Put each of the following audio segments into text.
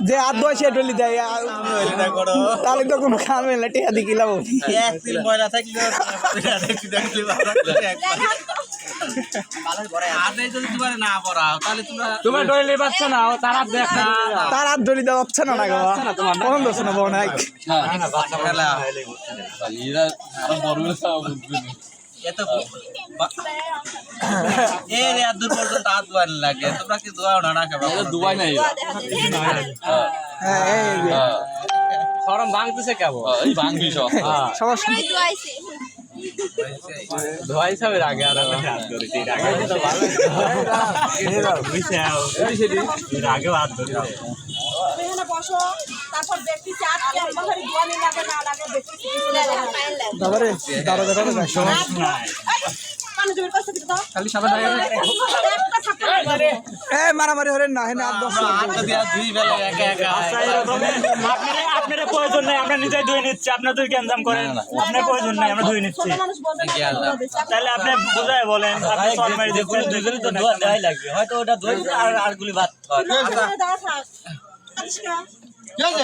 যে হাত ধোয়া সে ডলি দেয় তাহলে তো কোনো কাম এলে টিয়া দি কিলাম একদিন ময়লা থাকলে তোমার ডলি বাচ্চা না তার হাত দেখ না তার হাত ধরি দেওয়া হচ্ছে না গো কোন দোষ না বোন লাগে তোমরা কি দোয়াও না দুবাই নাই সরম ভাঙতেছে কেবল এই ভাঙবি সব ধোয়াই সবের আগে আর আগে হাত ধরে মারামারি হরেন না আপনার প্রয়োজন নাই আমরা নিজেই ধুয়ে নিচ্ছি আপনার দুই গ্যাঞ্জাম করেন আপনার প্রয়োজন নাই আমরা ধুয়ে নিচ্ছি তাহলে আপনি বুঝায় বলেন দুজনে তো দেওয়াই লাগবে হয়তো ওটা ধুয়ে আর গুলি ভাত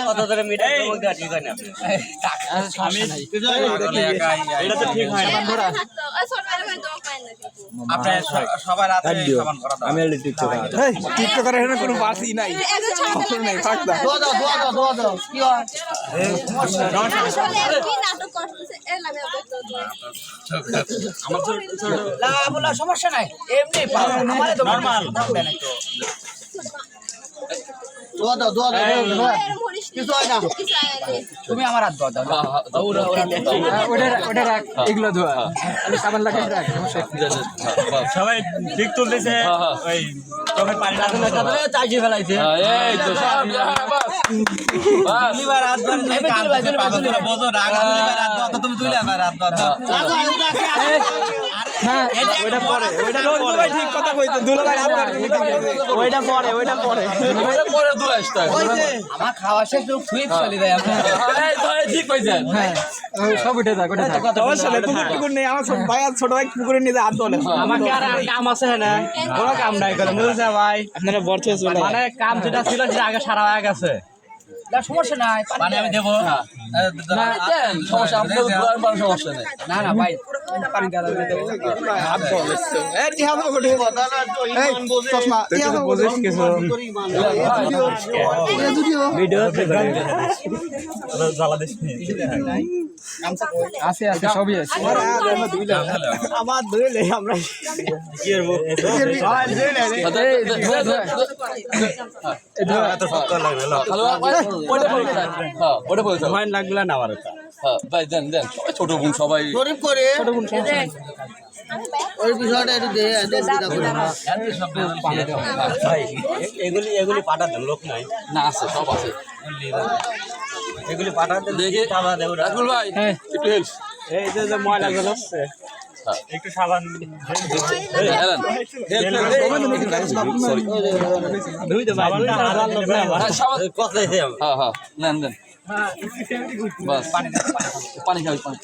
কত ধরে মিটার ঠিক হয় না আমি এটা তো ঠিক হয় না আমি টিকটক করে কোনো বাসই নাই নাই ফাঁকদা সমস্যা নাই এমনি নরমাল তুমি আমার হাত এগুলো ধোয়া সবাই ঠিক তুলতেছে ওই চোখের পানি চাইছে ফেলাইছে ঠিক কথা কইছে ওইটা পরে আমার খাওয়া শেষ চলে যায় ঠিক পাইছে সব উঠে যাক পুকুর নেই আমার ভাই ছোট ভাই পুকুরে নিয়ে হাত ধরে আমাকে আর কাম আছে না কোনো কাম নাই করে বুঝছে ভাই আপনারা বর্ষে চলে মানে কাম যেটা ছিল সেটা আগে সারা হয়ে গেছে সমস্যা নাই মানে আমি দেবো সমস্যা সমস্যা নেই না না ভাই পানি আছে সবই আছে আমার ধুইলে আমরা লাগবে না আমার ভাই দেন দেন ছোট বোন সবাই ওই বিষয়টা একটু এগুলি পাঠাতেন লোক নাই না আছে সব আছে এগুলি পাঠাতেন দেখে রাজুল ভাই একটু হেল্প এই যে ময়লা গুলো একটু সাবান নেন দেন বাস পানি খাবি পানি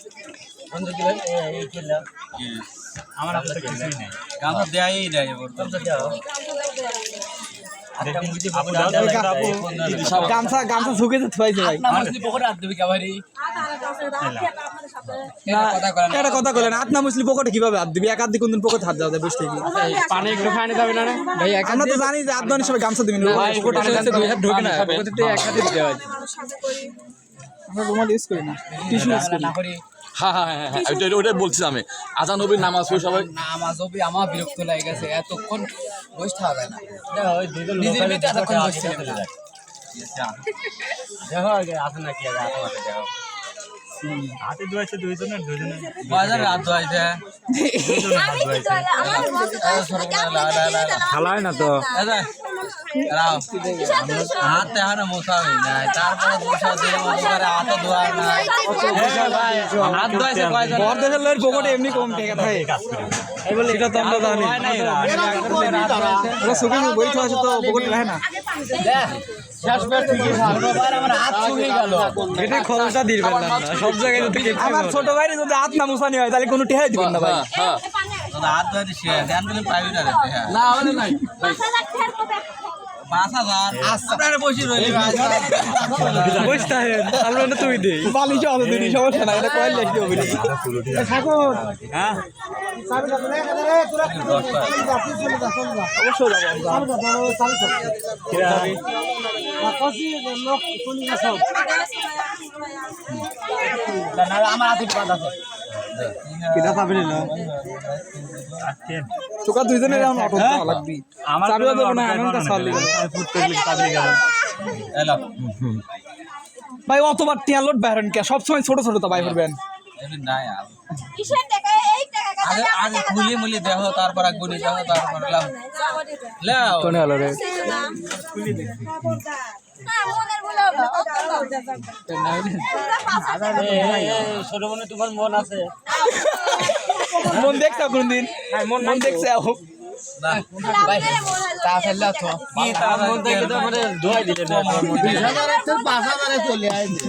আমার আপনার কিছুই নেই গান তো দেয়াই দেয় গামছা ঝুঁকে যেতে পাইছে ভাই একটা কথা বলেন আপনা মুসলি পকেটে কিভাবে হাত দিবি এক হাত দিয়ে কোনদিন পকেটে হাত যাওয়া যায় বুঝতে কি পানি একটু খাওয়ানো যাবে না ভাই আমরা তো জানি যে আদবানি সবাই গামছা দিবেন দুই হাত ঢোকে না পকেটে এক হাতে দিতে হয় আমরা রুমাল ইউজ করি না টিস্যু ইউজ করি হ্যাঁ ওটাই বলছি আমি আজান নবীর নামাজ পড়ে সবাই নামাজ হবে আমার বিরক্ত লাগে গেছে এতক্ষণ বসে থাকা যায় না নিজের ভিতরে এতক্ষণ বসে আছে নাকি হাতে ধোয়াইছে দুইজনের বাজার রাত ধোয়াইছে খালায় না তো হাতে হাতে মোছা হই নাই তারপরে মোছা দিয়ে হাত ধোয়া নাই হাত ধোয়াইছে বড় দেশের লোকের পকেটে এমনি কম টাকা থাকে সেটা তো আমরা জানি ওরা সুবিধা বইতে আছে তো পকেটে রাখে না সব জায়গায় আমার ছোট ভাই যদি হাত না মুছানি হয় তাহলে কোনো টেহাই দিবেন না ভাই হাত ধরে 5,000 আপনারা বসে রইলে বুঝতে আমরা না তুই দেই বালি চাও তো দিদি সমস্যা না এটা কয়েল লেখ দিও বলি ঠাকুর হ্যাঁ অবশ্যই যাব আমার হাতে বাদ আছে কিটা পাবি না তোকা দুইজনের এখন অটো লাগবি আমার চাবি দেব না এখন কা চল লিগা ভাই অতবার টিয়া লোড বাইরন কে সব সময় ছোট ছোট তো ভাই করবেন নাই কিসের টাকা এই টাকা আগে খুলি মুলি দেখো তারপর গুনি দেখো তারপর লাও লাও কোনে হলো রে ছোট বোনে তোমার মন আছে মন দেখছো কোনদিন মন দেখছো ভাই তা ফেললা তো কি তার মন থেকে তো মানে ধোয়াই দিলে 20,000 তো 5,000 চলে আইছে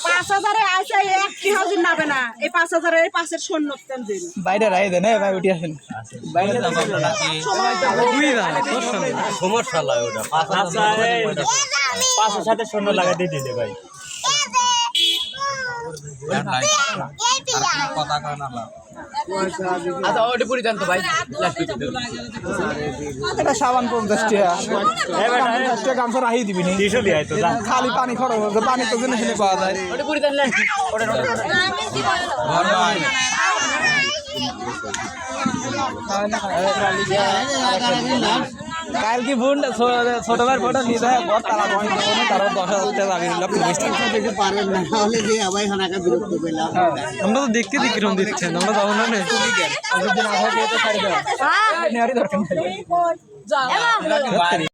5,000 আইছে একটি হাউজিন নাবে না এই 5,000 এর পাশের শূন্য তেন দিন বাইরে রাই দেন ভাই উঠি আসেন বাইরে দাম নাকি তুই না সমস্যা লাগে ওটা 5,000 সাথে শূন্য লাগা দিয়ে দিলে ভাই কথা কয় না লাও আচ্ছা ওটি পুরি দেন তো ভাই এটা সাবান 50 টাকা এবার 50 টাকা গামছা রাহি দিবি নি 200 দিয়ে তো খালি পানি খরচ হবে পানি তো জিনিস নি পাওয়া যায় ওটি পুরি দেন ওটা ঘর ভাই কাল কি বোন ছোট ভাই ফটো নিয়ে যায় বহুত তারা বন্ধ করে তারা 10,000 টাকা দাবি দিল দেখতে পারেন না তাহলে যে আবার হানাকা বিরক্ত পেলাম আমরা তো দেখতে দেখি রকম দিচ্ছেন আমরা যাবো না যদি না থাকে তো ছাড়ি দাও নেওয়ারই দরকার নেই